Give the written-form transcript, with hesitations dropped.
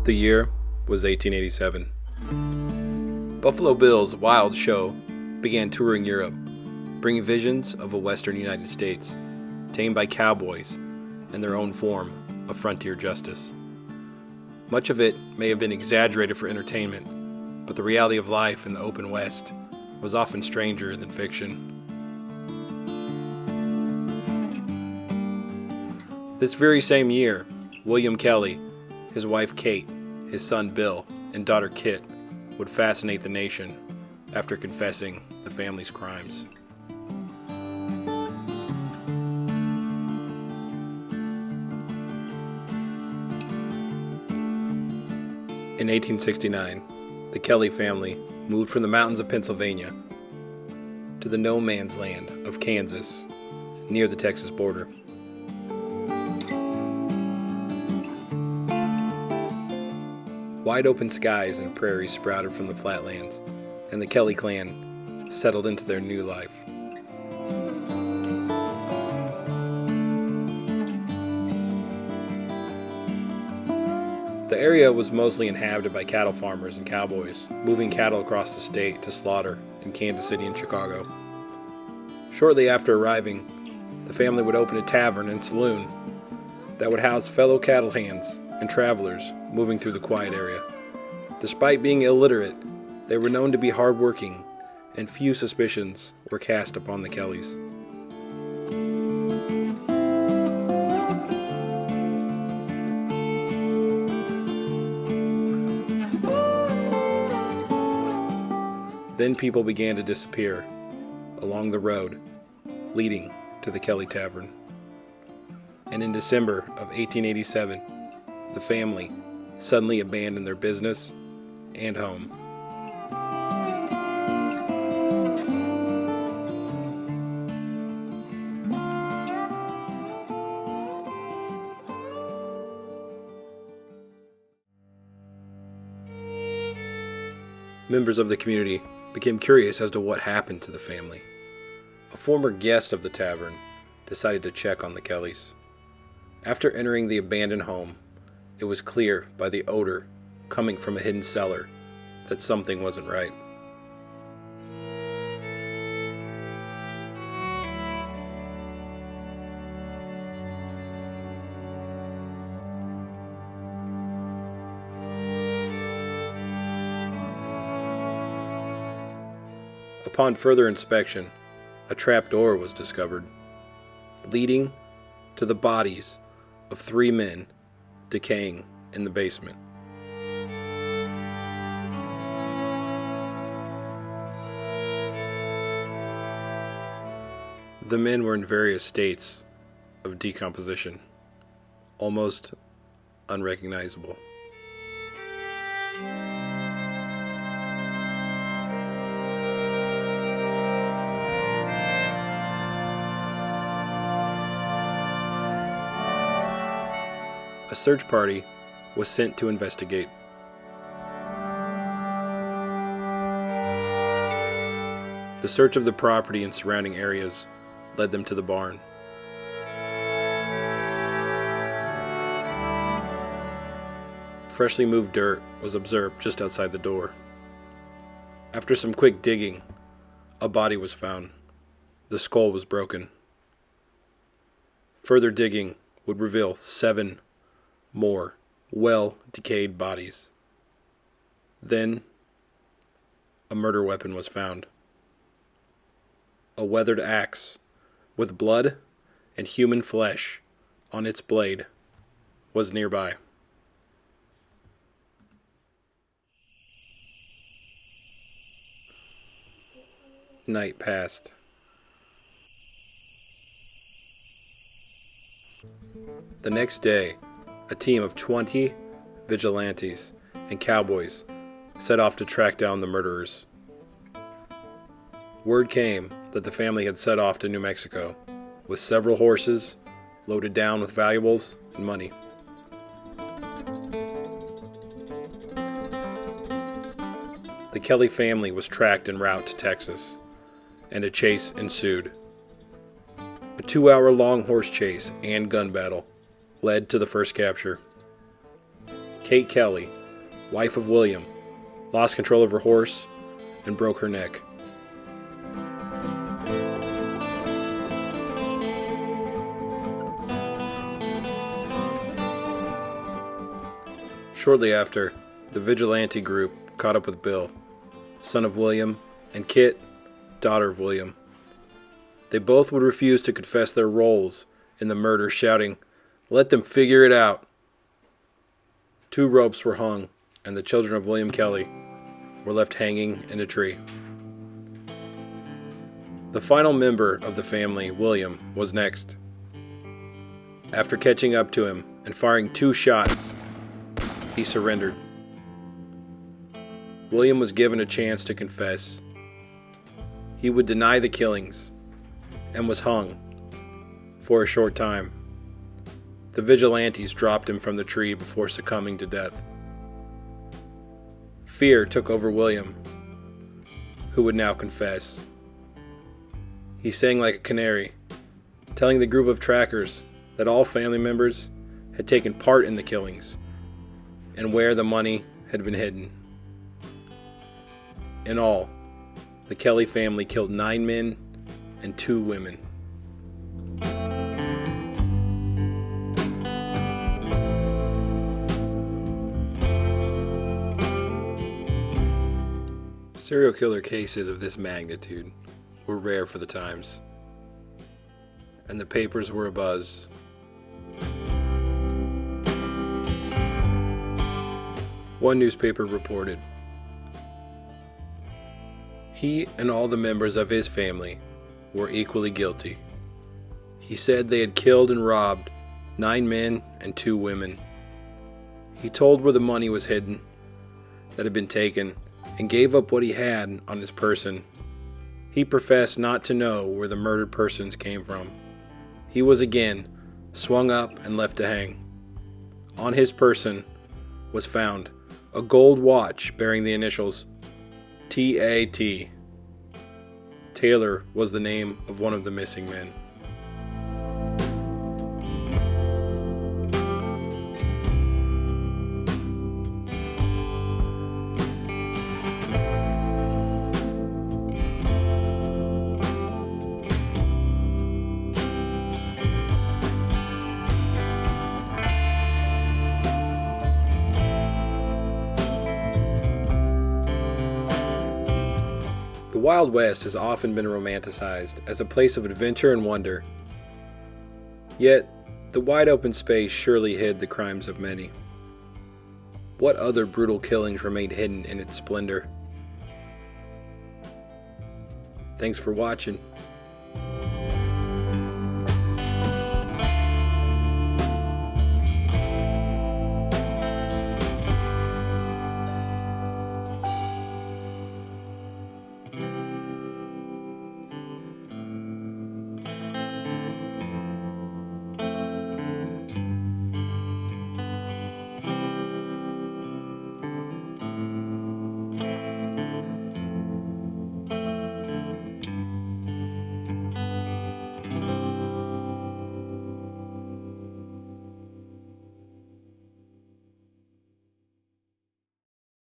The year was 1887. Buffalo Bill's Wild Show began touring Europe, bringing visions of a western United States, tamed by cowboys and their own form of frontier justice. Much of it may have been exaggerated for entertainment, but the reality of life in the open West was often stranger than fiction. This very same year, William Kelly, his wife Kate, his son Bill, and daughter Kit would fascinate the nation after confessing the family's crimes. In 1869, the Kelly family moved from the mountains of Pennsylvania to the no man's land of Kansas, near the Texas border. Wide open skies and prairies sprouted from the flatlands, and the Kelly clan settled into their new life. The area was mostly inhabited by cattle farmers and cowboys, moving cattle across the state to slaughter in Kansas City and Chicago. Shortly after arriving, the family would open a tavern and saloon that would house fellow cattle hands and travelers moving through the quiet area. Despite being illiterate, they were known to be hardworking, and few suspicions were cast upon the Kellys. Then people began to disappear along the road leading to the Kelly Tavern. And in December of 1887, the family suddenly abandoned their business and home. Members of the community became curious as to what happened to the family. A former guest of the tavern decided to check on the Kellys. After entering the abandoned home, it was clear by the odor coming from a hidden cellar that something wasn't right. Upon further inspection, a trap door was discovered, leading to the bodies of 3 men decaying in the basement. The men were in various states of decomposition, almost unrecognizable. A search party was sent to investigate. The search of the property and surrounding areas led them to the barn. Freshly moved dirt was observed just outside the door. After some quick digging, a body was found. The skull was broken. Further digging would reveal 7 more well-decayed bodies. Then, a murder weapon was found. A weathered axe with blood and human flesh on its blade was nearby. Night passed. The next day, a team of 20 vigilantes and cowboys set off to track down the murderers. Word came that the family had set off to New Mexico with several horses loaded down with valuables and money. The Kelly family was tracked en route to Texas, and a chase ensued. A 2-hour-long horse chase and gun battle led to the first capture. Kate Kelly wife of William, lost control of her horse and broke her neck. Shortly after, the vigilante group caught up with Bill, son of William, and Kit, daughter of William. They both would refuse to confess their roles in the murder, shouting, "Let them figure it out." 2 ropes were hung, and the children of William Kelly were left hanging in a tree. The final member of the family, William, was next. After catching up to him and firing 2 shots, he surrendered. William was given a chance to confess. He would deny the killings and was hung for a short time. The vigilantes dropped him from the tree before succumbing to death. Fear took over William, who would now confess. He sang like a canary, telling the group of trackers that all family members had taken part in the killings and where the money had been hidden. In all, the Kelly family killed 9 men and 2 women. Serial killer cases of this magnitude were rare for the times, and the papers were abuzz. One newspaper reported, "He and all the members of his family were equally guilty." He said they had killed and robbed 9 men and 2 women. He told where the money was hidden, that had been taken, and gave up what he had on his person. He professed not to know where the murdered persons came from. He was again swung up and left to hang. On his person was found a gold watch bearing the initials TAT. Taylor was the name of one of the missing men. The Wild West has often been romanticized as a place of adventure and wonder. Yet, the wide open space surely hid the crimes of many. What other brutal killings remained hidden in its splendor? Thanks for watching.